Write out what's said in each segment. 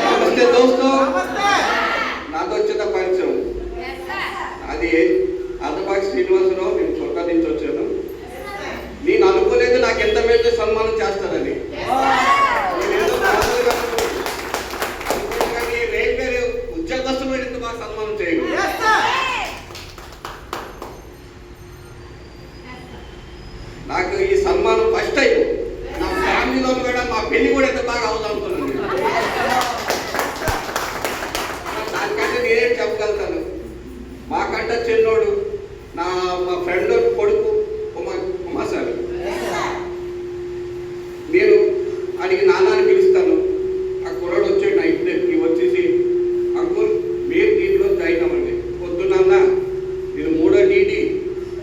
నమస్తే దోస్తు. నాతో వచ్చిన పరిచయం అది అర్ధపాటి శ్రీనివాసరావు. నేను చొక్కా నుంచి వచ్చాను. నేను అనుకోలేదు నాకు ఎంత మేలు సన్మానం చేస్తారని. కానీ రైల్వే ఉద్యోగస్తులు ఎంత బాగా సన్మానం చేయరు. నాకు ఈ సన్మానం ఫస్ట్ టైం. నా ఫ్యామిలీలో కూడా మా పెళ్లి కూడా ఎంత బాగా అవుతానుకున్నాను. దానికంటే నేనేం చెప్పగలుగుతాను. మాకంటే చిన్నోడు మా ఫ్రెండ్ కొడుకు ఉమాసారి. నేను అడిగి నాన్నని పిలుస్తాను. ఆ కుర్రాడు వచ్చాడు నా ఇంటికి వచ్చేసి, అంకుల్ మీరు దీంట్లో జాయిన్ అవ్వండి. వద్దు నాన్న ఇది 3వ డీడీ,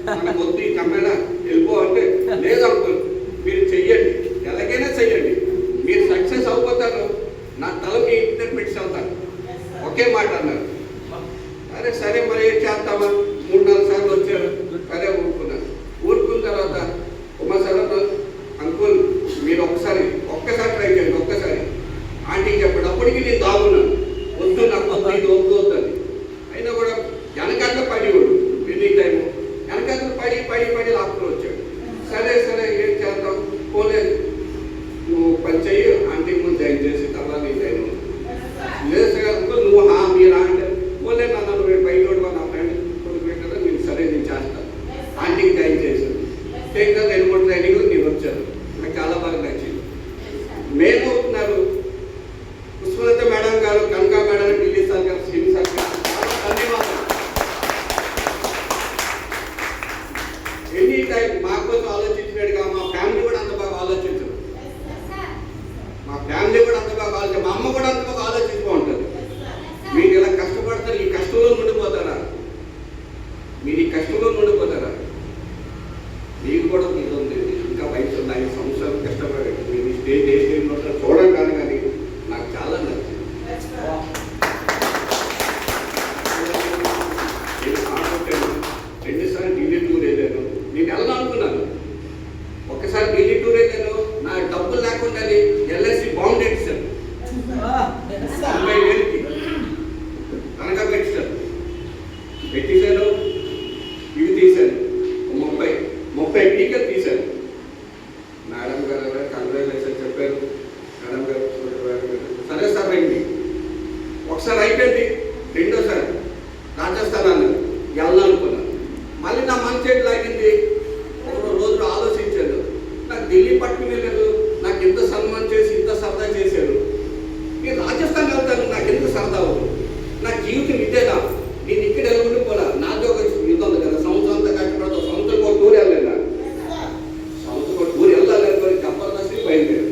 మనకు వద్దు ఈ కమ్మేనా వెళ్ళిపో అంటే, లేదు అంకుల్ మీరు చెయ్యండి, ఎలాగైనా చెయ్యండి, మీరు సక్సెస్ అయిపోతారు, నా తల మీ ఇంటి పెట్టి వెళ్తాను. ఒకే మాట అన్నారు. అరే సరే మరి ఏం చేస్తామా. 3-4 సార్లు వచ్చారు. సరే ఊరుకున్నాను. ఊరుకున్న తర్వాత ఉమాసారి అంకుల్ మీరు ఒక్కసారి ట్రై చేయండి, ఒక్కసారి ఆంటీకి చెప్పండి. అప్పటికి నేను దాగున్నాను. వద్దు నాకు వద్దు ఇది వద్దు వద్దని. అయినా కూడా వెనకాల పడివాడు. ఎనీ టైము వెనకాల పడి లాక్కుని వచ్చాడు. సరే ఏం చేద్దాం, పోలేదు నువ్వు పని చెయ్యి, ఆంటీ ముందు జాయిన్ చేసి తర్వాత నీ టైం. లేదు సార్ అంకుల్ నువ్వు మీరా అంటే, పోలేదు నాన్న నువ్వు బయట నా ఫ్రెండ్ కొడుకు కదా, నేను సరే నేను చేస్తాను. ఆంటీకి జాయిన్ చేశాను. ఇంకా 2-3 ట్రైనింగ్ నేను వచ్చాను. నాకు చాలా బాగా నచ్చింది. మేము అవుతున్నారు పుష్పలత మేడం గారు, కనకా మేడం, ఢిల్లీ సార్ గారు, శ్రీని సార్ గారు, ధన్యవాదాలు. ఎనీ టైం మా కోసం ఆలోచించినట్టుగా మా ఫ్యామిలీ కూడా అంత బాగా ఆలోచించరు. మా ఫ్యామిలీ కూడా అంత బాగా ఆలోచించారు. మా అమ్మ కూడా అంత బాగా ఆలోచిస్తూ ఉంటుంది. మీరు ఇలా కష్టపడతారు, ఈ కష్టంలో ఉండిపోతారా? మీరు ఈ కష్టంలో ఉండిపోతారా? మీకు కూడా ఇది ఉంది, ఇంకా వయసు 5 సంవత్సరాలు కష్టపడి మీరు స్టేజ్ చూడడం కానీ నాకు చాలా నచ్చింది. నేను 2 సార్లు ఢిల్లీ టూర్ వెళ్ళాను. నేను వెళ్ళాలనుకున్నాను. ఒక్కసారి ఢిల్లీ టూర్ వెళ్ళాను. నా డబ్బులు లేకుండా ఎల్ఐసి బాండ్ ఎడిసాను 90,000కి కనుక పెట్టేశాను. ఇవి తీశాను 30 టీకలు తీశాను. మేడం గారు కంగ్రాచులేషన్ చెప్పారు. మేడం గారు సరే సార్ రండి. ఒకసారి అయిపోయింది. రెండోసారి రాజస్థాన్ అన్నారు. వెళ్ళాలనుకున్నాను. మళ్ళీ నా మనసు ఎటు లాగింది. ఒక రోజులు ఆలోచించాను. నాకు ఢిల్లీ పట్టుకుని వెళ్ళారు. నాకు ఎంత సన్మానం చేసి ఇంత సరదా చేశారు. నేను రాజస్థాన్ వెళ్తాను, నాకు ఎంత సరదా అవుతుంది. నా జీవితం ఇదేనా, నేను ఇక్కడ వెళ్ళకుండా పోలా. నాతో ఒక ఇది ఉంది కదా, సంవత్సరం అంతా కష్టపడతాం. సంవత్సరం ఒక టూర్ వెళ్ళాను. సంవత్సరం ఒక టూర్ వెళ్ళాలి అనుకోని జబర్దస్తి బయలుదేరు.